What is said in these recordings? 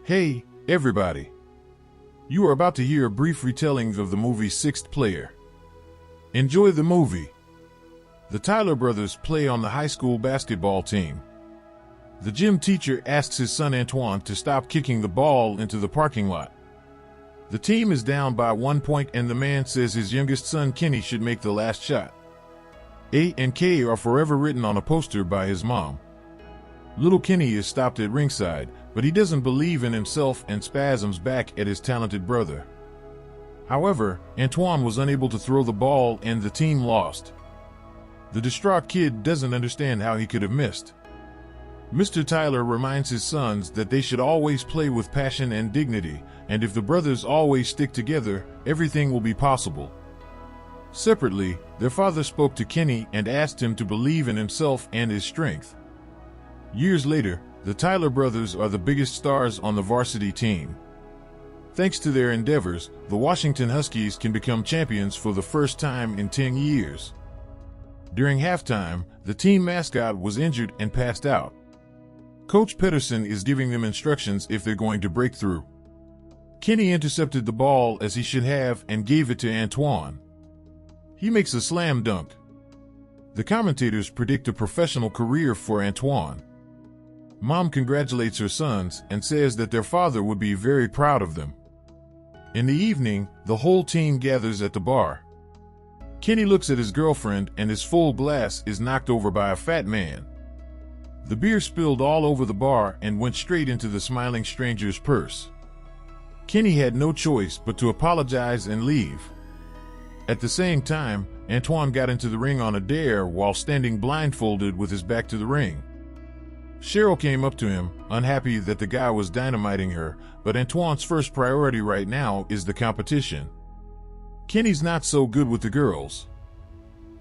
Hey, everybody. You are about to hear a brief retelling of the movie Sixth Player. Enjoy the movie. The Tyler brothers play on the high school basketball team. The gym teacher asks his son Antoine to stop kicking the ball into the parking lot. The team is down by 1 point and the man says his youngest son Kenny should make the last shot. A and K are forever written on a poster by his mom. Little Kenny is stopped at ringside, but he doesn't believe in himself and spasms back at his talented brother. However, Antoine was unable to throw the ball and the team lost. The distraught kid doesn't understand how he could have missed. Mr. Tyler reminds his sons that they should always play with passion and dignity, and if the brothers always stick together, everything will be possible. Separately, their father spoke to Kenny and asked him to believe in himself and his strength. Years later, the Tyler brothers are the biggest stars on the varsity team. Thanks to their endeavors, the Washington Huskies can become champions for the first time in 10 years. During halftime, the team mascot was injured and passed out. Coach Pedersen is giving them instructions if they're going to break through. Kenny intercepted the ball as he should have and gave it to Antoine. He makes a slam dunk. The commentators predict a professional career for Antoine. Mom congratulates her sons and says that their father would be very proud of them. In the evening, the whole team gathers at the bar. Kenny looks at his girlfriend and his full glass is knocked over by a fat man. The beer spilled all over the bar and went straight into the smiling stranger's purse. Kenny had no choice but to apologize and leave. At the same time, Antoine got into the ring on a dare while standing blindfolded with his back to the ring. Cheryl came up to him, unhappy that the guy was dynamiting her, but Antoine's first priority right now is the competition. Kenny's not so good with the girls.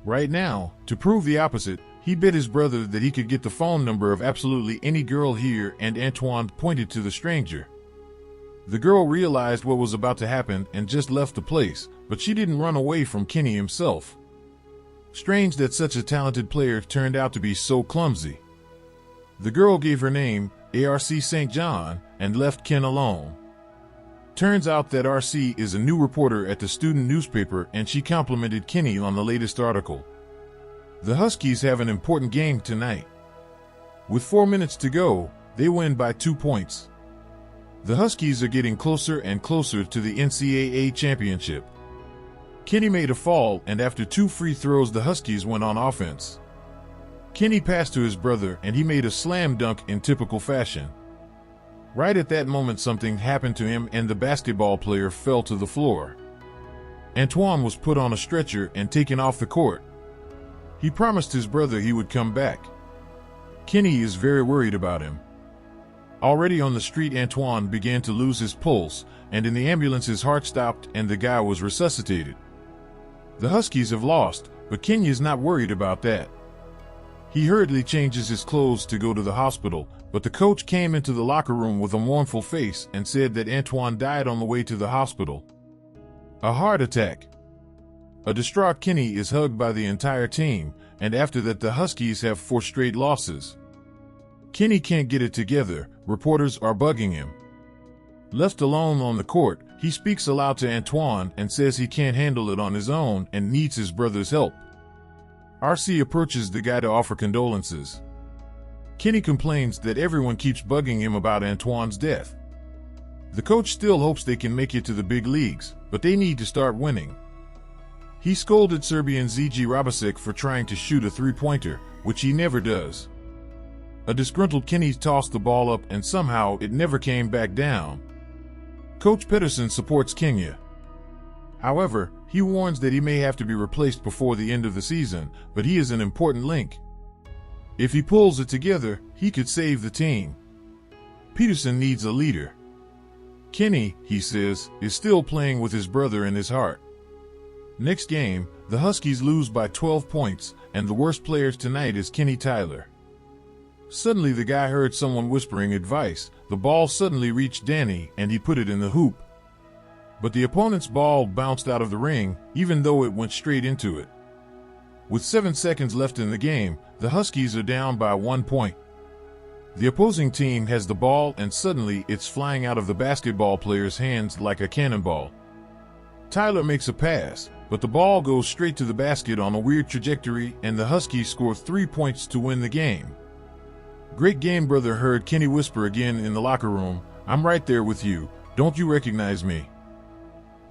Right now, to prove the opposite, he bet his brother that he could get the phone number of absolutely any girl here, and Antoine pointed to the stranger. The girl realized what was about to happen and just left the place, but she didn't run away from Kenny himself. Strange that such a talented player turned out to be so clumsy. The girl gave her name, A.R.C. St. John, and left Ken alone. Turns out that R.C. is a new reporter at the student newspaper and she complimented Kenny on the latest article. The Huskies have an important game tonight. With 4 minutes to go, they win by 2 points. The Huskies are getting closer and closer to the NCAA championship. Kenny made a fall and after 2 free throws the Huskies went on offense. Kenny passed to his brother and he made a slam dunk in typical fashion. Right at that moment something happened to him and the basketball player fell to the floor. Antoine was put on a stretcher and taken off the court. He promised his brother he would come back. Kenny is very worried about him. Already on the street Antoine began to lose his pulse, and in the ambulance his heart stopped and the guy was resuscitated. The Huskies have lost, but Kenny is not worried about that. He hurriedly changes his clothes to go to the hospital, but the coach came into the locker room with a mournful face and said that Antoine died on the way to the hospital. A heart attack. A distraught Kenny is hugged by the entire team, and after that the Huskies have 4 straight losses. Kenny can't get it together, reporters are bugging him. Left alone on the court, he speaks aloud to Antoine and says he can't handle it on his own and needs his brother's help. R.C. approaches the guy to offer condolences. Kenny complains that everyone keeps bugging him about Antoine's death. The coach still hopes they can make it to the big leagues, but they need to start winning. He scolded Serbian ZG Rabasek for trying to shoot a 3-pointer, which he never does. A disgruntled Kenny tossed the ball up and somehow it never came back down. Coach Pedersen supports Kenya. However, he warns that he may have to be replaced before the end of the season, but he is an important link. If he pulls it together, he could save the team. Pedersen needs a leader. Kenny, he says, is still playing with his brother in his heart. Next game, the Huskies lose by 12 points, and the worst player tonight is Kenny Tyler. Suddenly the guy heard someone whispering advice. The ball suddenly reached Danny and he put it in the hoop. But the opponent's ball bounced out of the ring, even though it went straight into it. With 7 seconds left in the game, the Huskies are down by 1 point. The opposing team has the ball and suddenly it's flying out of the basketball player's hands like a cannonball. Tyler makes a pass, but the ball goes straight to the basket on a weird trajectory and the Huskies score 3 points to win the game. "Great game, brother," heard Kenny whisper again in the locker room. "I'm right there with you. Don't you recognize me?"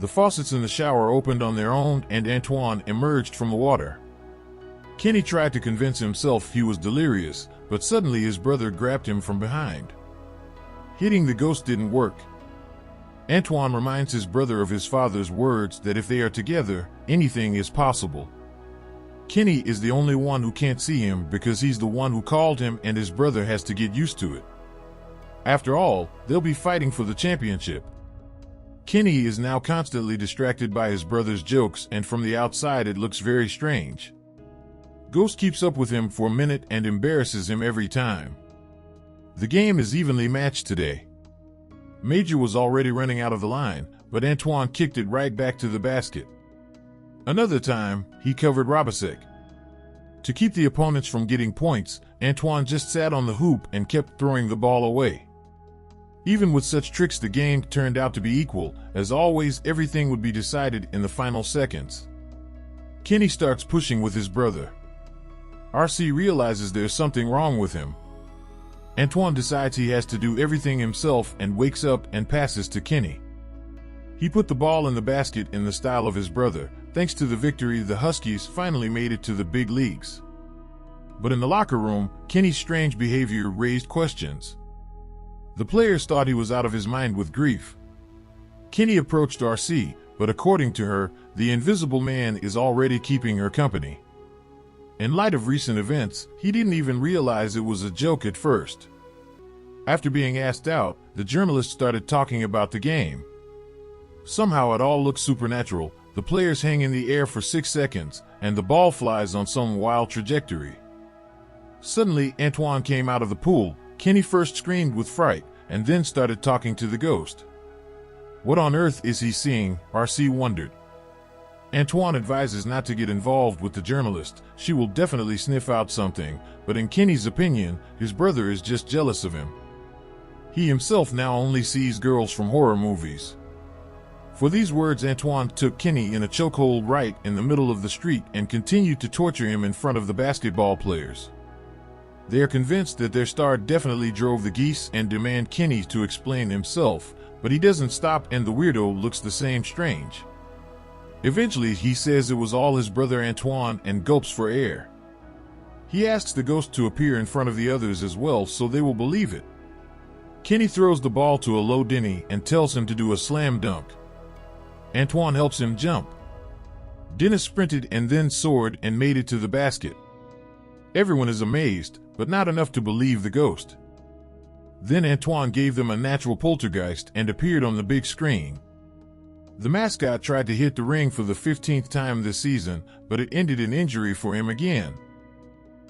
The faucets in the shower opened on their own and Antoine emerged from the water. Kenny tried to convince himself he was delirious, but suddenly his brother grabbed him from behind. Hitting the ghost didn't work. Antoine reminds his brother of his father's words that if they are together, anything is possible. Kenny is the only one who can't see him because he's the one who called him and his brother has to get used to it. After all, they'll be fighting for the championship. Kenny is now constantly distracted by his brother's jokes and from the outside it looks very strange. Ghost keeps up with him for a minute and embarrasses him every time. The game is evenly matched today. Major was already running out of the line, but Antoine kicked it right back to the basket. Another time, he covered Robasek. To keep the opponents from getting points, Antoine just sat on the hoop and kept throwing the ball away. Even with such tricks, the game turned out to be equal. As always, everything would be decided in the final seconds. Kenny starts pushing with his brother. RC realizes there's something wrong with him. Antoine decides he has to do everything himself and wakes up and passes to Kenny. He put the ball in the basket in the style of his brother. Thanks to the victory, the Huskies finally made it to the big leagues. But in the locker room, Kenny's strange behavior raised questions. The players thought he was out of his mind with grief. Kenny approached RC, but according to her, the invisible man is already keeping her company. In light of recent events, he didn't even realize it was a joke at first. After being asked out, the journalist started talking about the game. Somehow it all looks supernatural. The players hang in the air for 6 seconds, and the ball flies on some wild trajectory. Suddenly, Antoine came out of the pool. Kenny first screamed with fright, and then started talking to the ghost. What on earth is he seeing? RC wondered. Antoine advises not to get involved with the journalist. She will definitely sniff out something, but in Kenny's opinion, his brother is just jealous of him. He himself now only sees girls from horror movies. For these words, Antoine took Kenny in a chokehold right in the middle of the street and continued to torture him in front of the basketball players. They are convinced that their star definitely drove the geese and demand Kenny to explain himself, but he doesn't stop and the weirdo looks the same strange. Eventually, he says it was all his brother Antoine and gulps for air. He asks the ghost to appear in front of the others as well so they will believe it. Kenny throws the ball to a low Denny and tells him to do a slam dunk. Antoine helps him jump. Dennis sprinted and then soared and made it to the basket. Everyone is amazed, but not enough to believe the ghost. Then Antoine gave them a natural poltergeist and appeared on the big screen. The mascot tried to hit the ring for the 15th time this season, but it ended in injury for him again.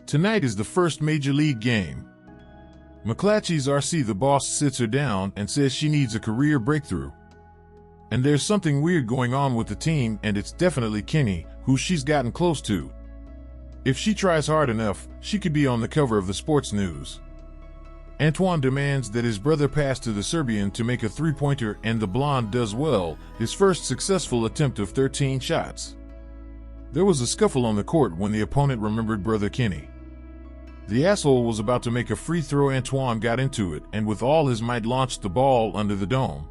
Tonight is the first major league game. McClatchy's RC, the boss, sits her down and says she needs a career breakthrough. And there's something weird going on with the team, and it's definitely Kenny, who she's gotten close to. If she tries hard enough, she could be on the cover of the sports news. Antoine demands that his brother pass to the Serbian to make a three-pointer, and the blonde does well, his first successful attempt of 13 shots. There was a scuffle on the court when the opponent remembered brother Kenny. The asshole was about to make a free throw. Antoine got into it, and with all his might launched the ball under the dome.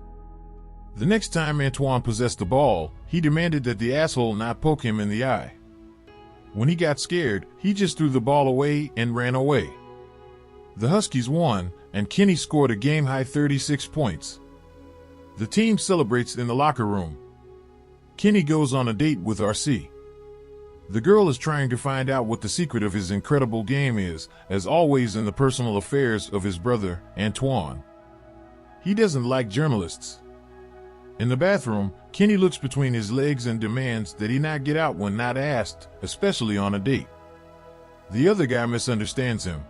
The next time Antoine possessed the ball, he demanded that the asshole not poke him in the eye. When he got scared, he just threw the ball away and ran away. The Huskies won, and Kenny scored a game-high 36 points. The team celebrates in the locker room. Kenny goes on a date with RC. The girl is trying to find out what the secret of his incredible game is, as always in the personal affairs of his brother, Antoine. He doesn't like journalists. In the bathroom, Kenny looks between his legs and demands that he not get out when not asked, especially on a date. The other guy misunderstands him.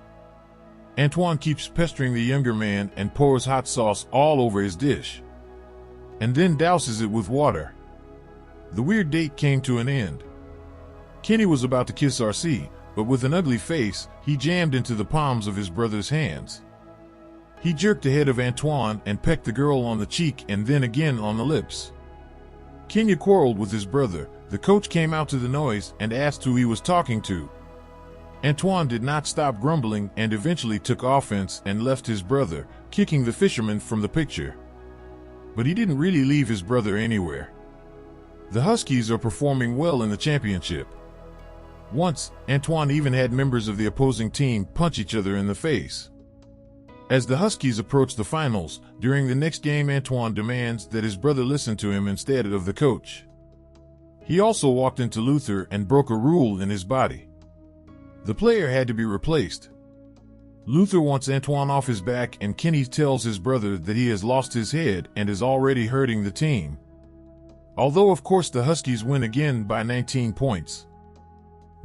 Antoine keeps pestering the younger man and pours hot sauce all over his dish, and then douses it with water. The weird date came to an end. Kenny was about to kiss RC, but with an ugly face, he jammed into the palms of his brother's hands. He jerked ahead of Antoine and pecked the girl on the cheek and then again on the lips. Kenya quarreled with his brother. The coach came out to the noise and asked who he was talking to. Antoine did not stop grumbling and eventually took offense and left his brother, kicking the fisherman from the picture. But he didn't really leave his brother anywhere. The Huskies are performing well in the championship. Once, Antoine even had members of the opposing team punch each other in the face. As the Huskies approach the finals, during the next game Antoine demands that his brother listen to him instead of the coach. He also walked into Luther and broke a rule in his body. The player had to be replaced. Luther wants Antoine off his back and Kenny tells his brother that he has lost his head and is already hurting the team. Although of course the Huskies win again by 19 points.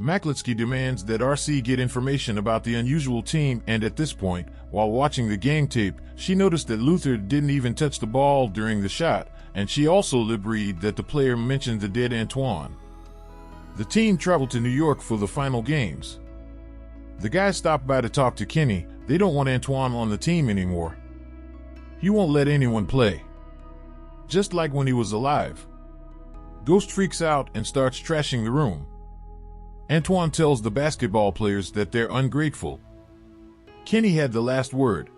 Maklitsky demands that RC get information about the unusual team, and at this point, while watching the game tape, she noticed that Luther didn't even touch the ball during the shot, and she also lip-read that the player mentioned the dead Antoine. The team traveled to New York for the final games. The guys stopped by to talk to Kenny. They don't want Antoine on the team anymore. He won't let anyone play. Just like when he was alive. Ghost freaks out and starts trashing the room. Antoine tells the basketball players that they're ungrateful. Kenny had the last word.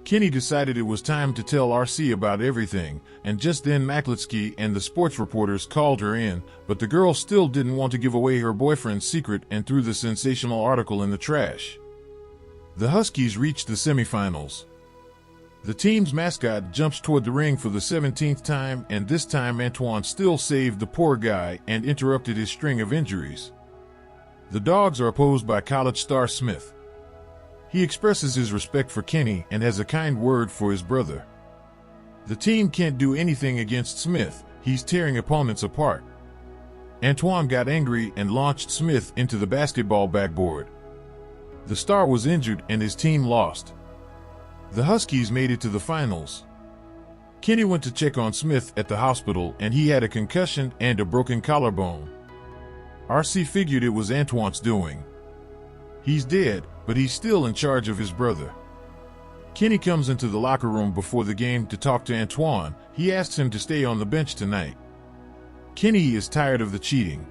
Kenny decided it was time to tell RC about everything, and just then Maklitsky and the sports reporters called her in, but the girl still didn't want to give away her boyfriend's secret and threw the sensational article in the trash. The Huskies reached the semifinals. The team's mascot jumps toward the ring for the 17th time, and this time Antoine still saved the poor guy and interrupted his string of injuries. The Dogs are opposed by college star Smith. He expresses his respect for Kenny and has a kind word for his brother. The team can't do anything against Smith. He's tearing opponents apart. Antoine got angry and launched Smith into the basketball backboard. The star was injured and his team lost. The Huskies made it to the finals. Kenny went to check on Smith at the hospital and he had a concussion and a broken collarbone. RC figured it was Antoine's doing. He's dead, but he's still in charge of his brother. Kenny comes into the locker room before the game to talk to Antoine. He asks him to stay on the bench tonight. Kenny is tired of the cheating.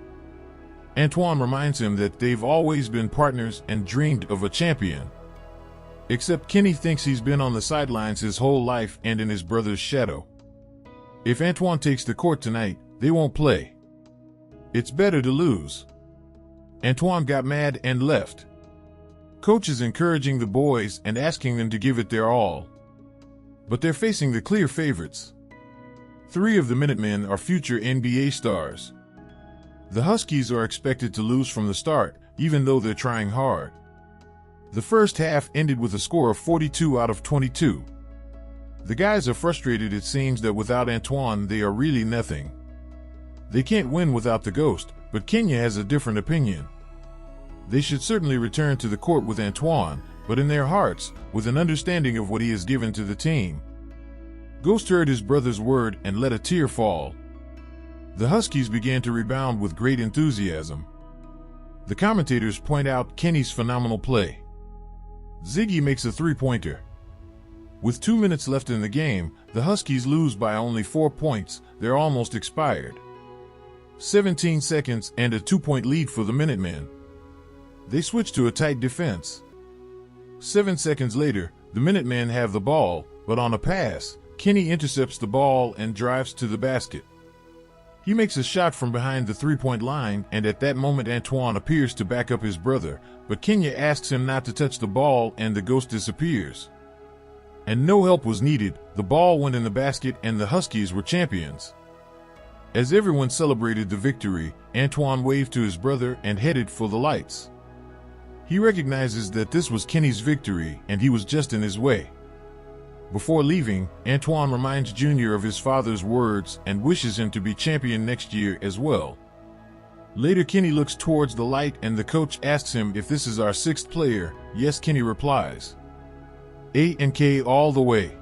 Antoine reminds him that they've always been partners and dreamed of a champion. Except Kenny thinks he's been on the sidelines his whole life and in his brother's shadow. If Antoine takes the court tonight, they won't play. It's better to lose. Antoine got mad and left. Coach is encouraging the boys and asking them to give it their all. But they're facing the clear favorites. 3 of the Minutemen are future NBA stars. The Huskies are expected to lose from the start, even though they're trying hard. The first half ended with a score of 42 out of 22. The guys are frustrated. It seems that without Antoine they are really nothing. They can't win without the Ghost, but Kenya has a different opinion. They should certainly return to the court with Antoine, but in their hearts, with an understanding of what he has given to the team. Ghost heard his brother's word and let a tear fall. The Huskies began to rebound with great enthusiasm. The commentators point out Kenny's phenomenal play. Ziggy makes a three-pointer. With 2 minutes left in the game, the Huskies lose by only 4 points. They're almost expired. 17 seconds and a 2-point lead for the Minutemen. They switch to a tight defense. 7 seconds later, the Minutemen have the ball, but on a pass, Kenny intercepts the ball and drives to the basket. He makes a shot from behind the three-point line, and at that moment Antoine appears to back up his brother, but Kenya asks him not to touch the ball and the Ghost disappears. And no help was needed. The ball went in the basket and the Huskies were champions. As everyone celebrated the victory, Antoine waved to his brother and headed for the lights. He recognizes that this was Kenny's victory and he was just in his way. Before leaving, Antoine reminds Junior of his father's words and wishes him to be champion next year as well. Later, Kenny looks towards the light and the coach asks him if this is our 6th player. Yes, Kenny replies. A&K all the way.